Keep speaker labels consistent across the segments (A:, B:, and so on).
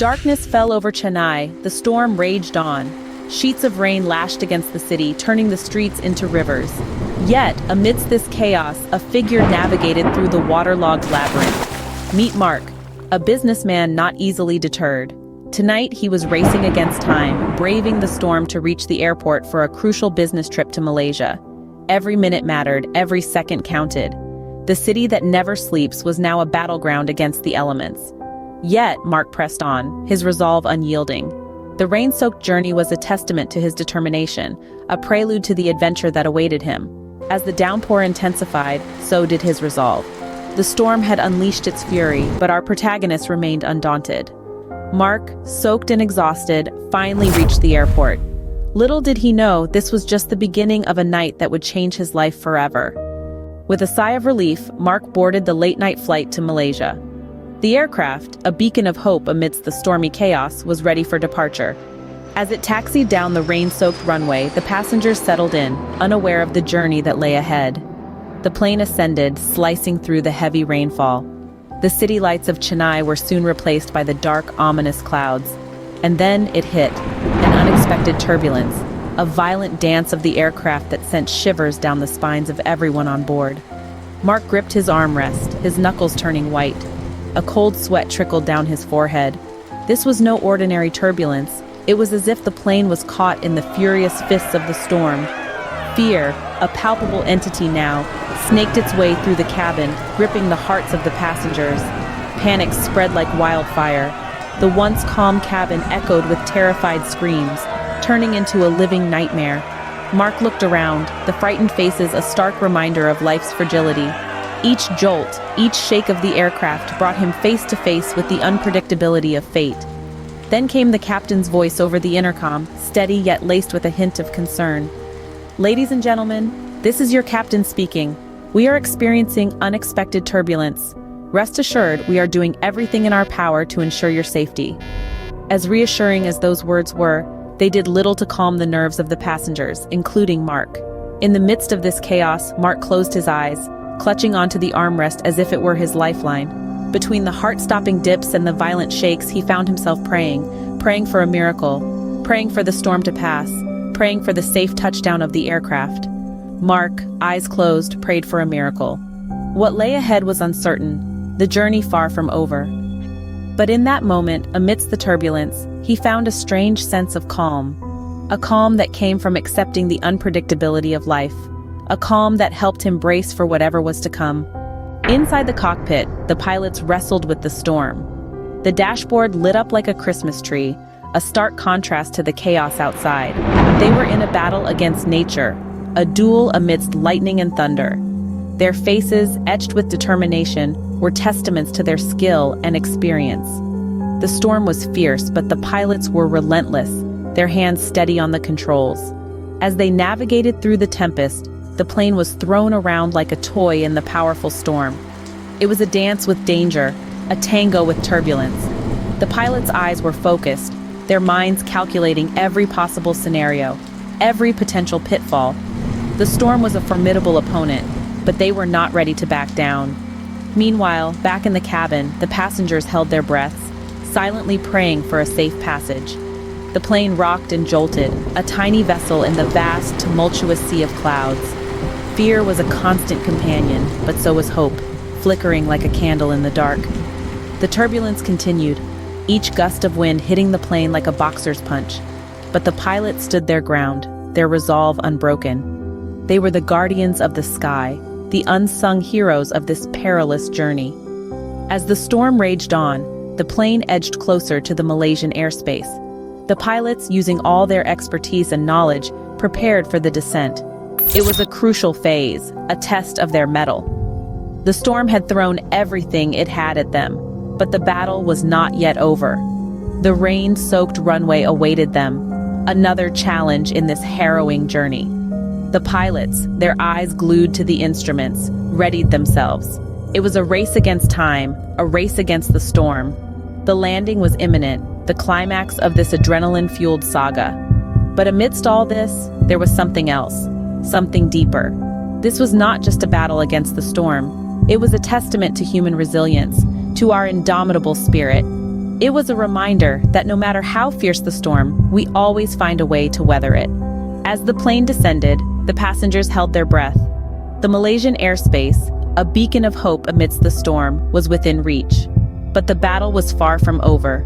A: darkness fell over Chennai, the storm raged on. Sheets of rain lashed against the city, turning the streets into rivers. Yet, amidst this chaos, a figure navigated through the waterlogged labyrinth. Meet Mark, a businessman not easily deterred. Tonight, he was racing against time, braving the storm to reach the airport for a crucial business trip to Malaysia. Every minute mattered, every second counted. The city that never sleeps was now a battleground against the elements. Yet, Mark pressed on, his resolve unyielding. The rain-soaked journey was a testament to his determination, a prelude to the adventure that awaited him. As the downpour intensified, so did his resolve. The storm had unleashed its fury, but our protagonist remained undaunted. Mark, soaked and exhausted, finally reached the airport. Little did he know this was just the beginning of a night that would change his life forever. With a sigh of relief, Mark boarded the late-night flight to Malaysia. The aircraft, a beacon of hope amidst the stormy chaos, was ready for departure. As it taxied down the rain-soaked runway, the passengers settled in, unaware of the journey that lay ahead. The plane ascended, slicing through the heavy rainfall. The city lights of Chennai were soon replaced by the dark, ominous clouds. And then it hit, an unexpected turbulence, a violent dance of the aircraft that sent shivers down the spines of everyone on board. Mark gripped his armrest, his knuckles turning white. A cold sweat trickled down his forehead. This was no ordinary turbulence. It was as if the plane was caught in the furious fists of the storm. Fear, a palpable entity now, snaked its way through the cabin, gripping the hearts of the passengers. Panic spread like wildfire. The once calm cabin echoed with terrified screams, turning into a living nightmare. Mark looked around, the frightened faces a stark reminder of life's fragility. Each jolt, each shake of the aircraft brought him face to face with the unpredictability of fate. Then came the captain's voice over the intercom, steady yet laced with a hint of concern. "Ladies and gentlemen, this is your captain speaking. We are experiencing unexpected turbulence. Rest assured, we are doing everything in our power to ensure your safety." As reassuring as those words were, they did little to calm the nerves of the passengers, including Mark. In the midst of this chaos, Mark closed his eyes, clutching onto the armrest as if it were his lifeline. Between the heart-stopping dips and the violent shakes, he found himself praying for a miracle, praying for the storm to pass, praying for the safe touchdown of the aircraft. Mark, eyes closed, prayed for a miracle. What lay ahead was uncertain, the journey far from over. But in that moment, amidst the turbulence, he found a strange sense of calm. A calm that came from accepting the unpredictability of life. A calm that helped him brace for whatever was to come. Inside the cockpit, the pilots wrestled with the storm. The dashboard lit up like a Christmas tree, a stark contrast to the chaos outside. They were in a battle against nature, a duel amidst lightning and thunder. Their faces, etched with determination, were testaments to their skill and experience. The storm was fierce, but the pilots were relentless, their hands steady on the controls. As they navigated through the tempest, the plane was thrown around like a toy in the powerful storm. It was a dance with danger, a tango with turbulence. The pilots' eyes were focused, their minds calculating every possible scenario, every potential pitfall. The storm was a formidable opponent, but they were not ready to back down. Meanwhile, back in the cabin, the passengers held their breaths, silently praying for a safe passage. The plane rocked and jolted, a tiny vessel in the vast, tumultuous sea of clouds. Fear was a constant companion, but so was hope, flickering like a candle in the dark. The turbulence continued, each gust of wind hitting the plane like a boxer's punch. But the pilots stood their ground, their resolve unbroken. They were the guardians of the sky, the unsung heroes of this perilous journey. As the storm raged on, the plane edged closer to the Malaysian airspace. The pilots, using all their expertise and knowledge, prepared for the descent. It was a crucial phase, a test of their mettle. The storm had thrown everything it had at them, but the battle was not yet over. The rain-soaked runway awaited them, another challenge in this harrowing journey. The pilots, their eyes glued to the instruments, readied themselves. It was a race against time, a race against the storm. The landing was imminent, the climax of this adrenaline-fueled saga. But amidst all this, there was something else. Something deeper. This was not just a battle against the storm. It was a testament to human resilience, to our indomitable spirit. It was a reminder that no matter how fierce the storm, we always find a way to weather it. As the plane descended, the passengers held their breath. The Malaysian airspace, a beacon of hope amidst the storm, was within reach. But the battle was far from over.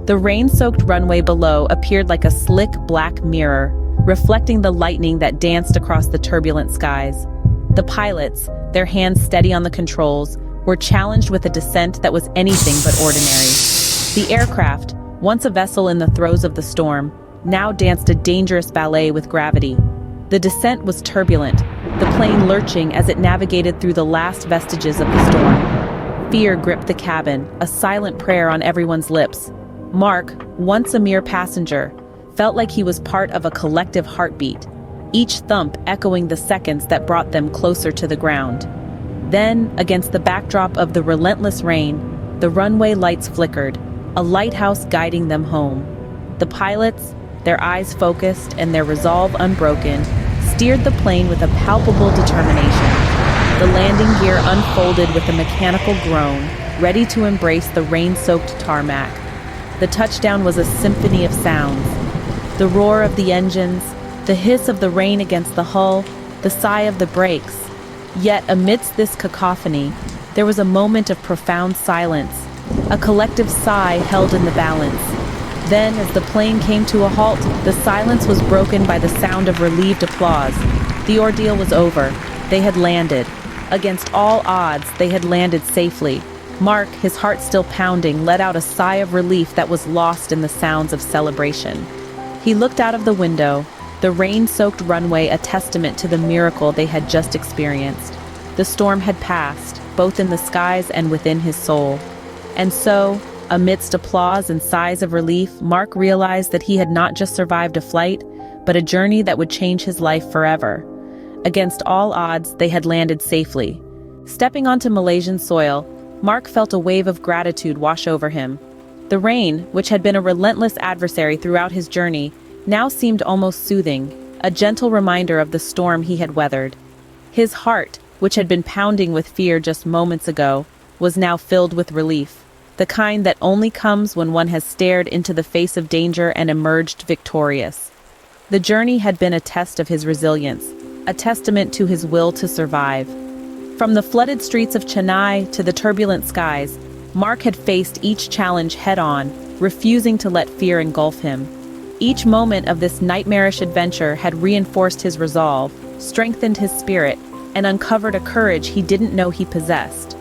A: The rain-soaked runway below appeared like a slick black mirror, reflecting the lightning that danced across the turbulent skies. The pilots, their hands steady on the controls, were challenged with a descent that was anything but ordinary. The aircraft, once a vessel in the throes of the storm, now danced a dangerous ballet with gravity. The descent was turbulent, the plane lurching as it navigated through the last vestiges of the storm. Fear gripped the cabin, a silent prayer on everyone's lips. Mark, once a mere passenger, felt like he was part of a collective heartbeat, each thump echoing the seconds that brought them closer to the ground. Then, against the backdrop of the relentless rain, the runway lights flickered, a lighthouse guiding them home. The pilots, their eyes focused and their resolve unbroken, steered the plane with a palpable determination. The landing gear unfolded with a mechanical groan, ready to embrace the rain-soaked tarmac. The touchdown was a symphony of sounds. The roar of the engines, the hiss of the rain against the hull, the sigh of the brakes. Yet amidst this cacophony, there was a moment of profound silence, a collective sigh held in the balance. Then, as the plane came to a halt, the silence was broken by the sound of relieved applause. The ordeal was over. They had landed. Against all odds, they had landed safely. Mark, his heart still pounding, let out a sigh of relief that was lost in the sounds of celebration. He looked out of the window, the rain-soaked runway a testament to the miracle they had just experienced. The storm had passed, both in the skies and within his soul. And so, amidst applause and sighs of relief, Mark realized that he had not just survived a flight, but a journey that would change his life forever. Against all odds, they had landed safely. Stepping onto Malaysian soil, Mark felt a wave of gratitude wash over him. The rain, which had been a relentless adversary throughout his journey, now seemed almost soothing, a gentle reminder of the storm he had weathered. His heart, which had been pounding with fear just moments ago, was now filled with relief, the kind that only comes when one has stared into the face of danger and emerged victorious. The journey had been a test of his resilience, a testament to his will to survive. From the flooded streets of Chennai to the turbulent skies, Mark had faced each challenge head-on, refusing to let fear engulf him. Each moment of this nightmarish adventure had reinforced his resolve, strengthened his spirit, and uncovered a courage he didn't know he possessed.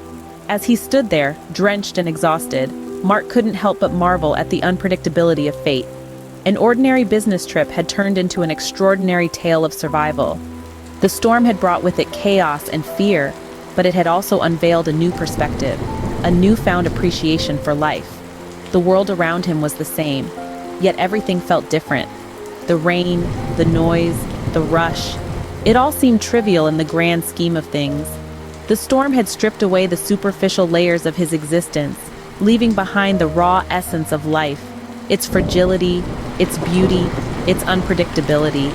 A: As he stood there, drenched and exhausted, Mark couldn't help but marvel at the unpredictability of fate. An ordinary business trip had turned into an extraordinary tale of survival. The storm had brought with it chaos and fear, but it had also unveiled a new perspective, a newfound appreciation for life. The world around him was the same, yet everything felt different. The rain, the noise, the rush, it all seemed trivial in the grand scheme of things. The storm had stripped away the superficial layers of his existence, leaving behind the raw essence of life, its fragility, its beauty, its unpredictability.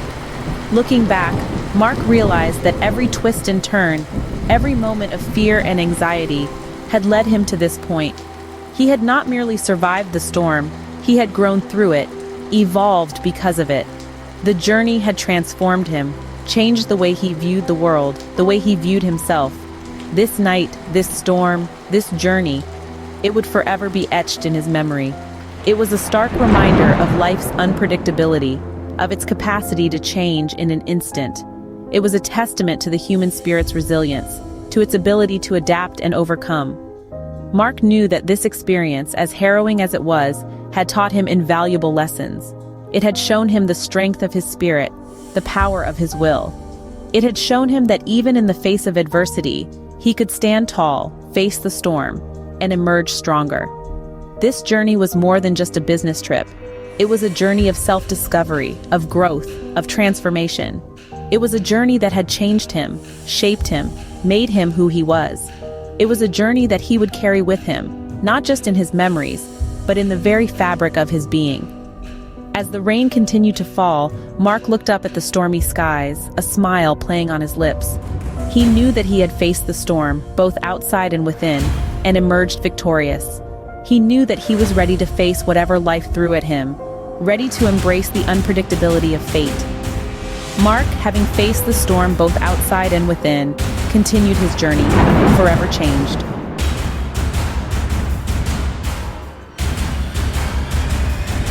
A: Looking back, Mark realized that every twist and turn, every moment of fear and anxiety, had led him to this point. He had not merely survived the storm, he had grown through it, evolved because of it. The journey had transformed him, changed the way he viewed the world, the way he viewed himself. This night, this storm, this journey, it would forever be etched in his memory. It was a stark reminder of life's unpredictability, of its capacity to change in an instant. It was a testament to the human spirit's resilience, to its ability to adapt and overcome. Mark knew that this experience, as harrowing as it was, had taught him invaluable lessons. It had shown him the strength of his spirit, the power of his will. It had shown him that even in the face of adversity, he could stand tall, face the storm, and emerge stronger. This journey was more than just a business trip. It was a journey of self-discovery, of growth, of transformation. It was a journey that had changed him, shaped him, made him who he was. It was a journey that he would carry with him, not just in his memories, but in the very fabric of his being. As the rain continued to fall, Mark looked up at the stormy skies, a smile playing on his lips. He knew that he had faced the storm, both outside and within, and emerged victorious. He knew that he was ready to face whatever life threw at him, ready to embrace the unpredictability of fate. Mark, having faced the storm both outside and within, continued his journey, forever changed.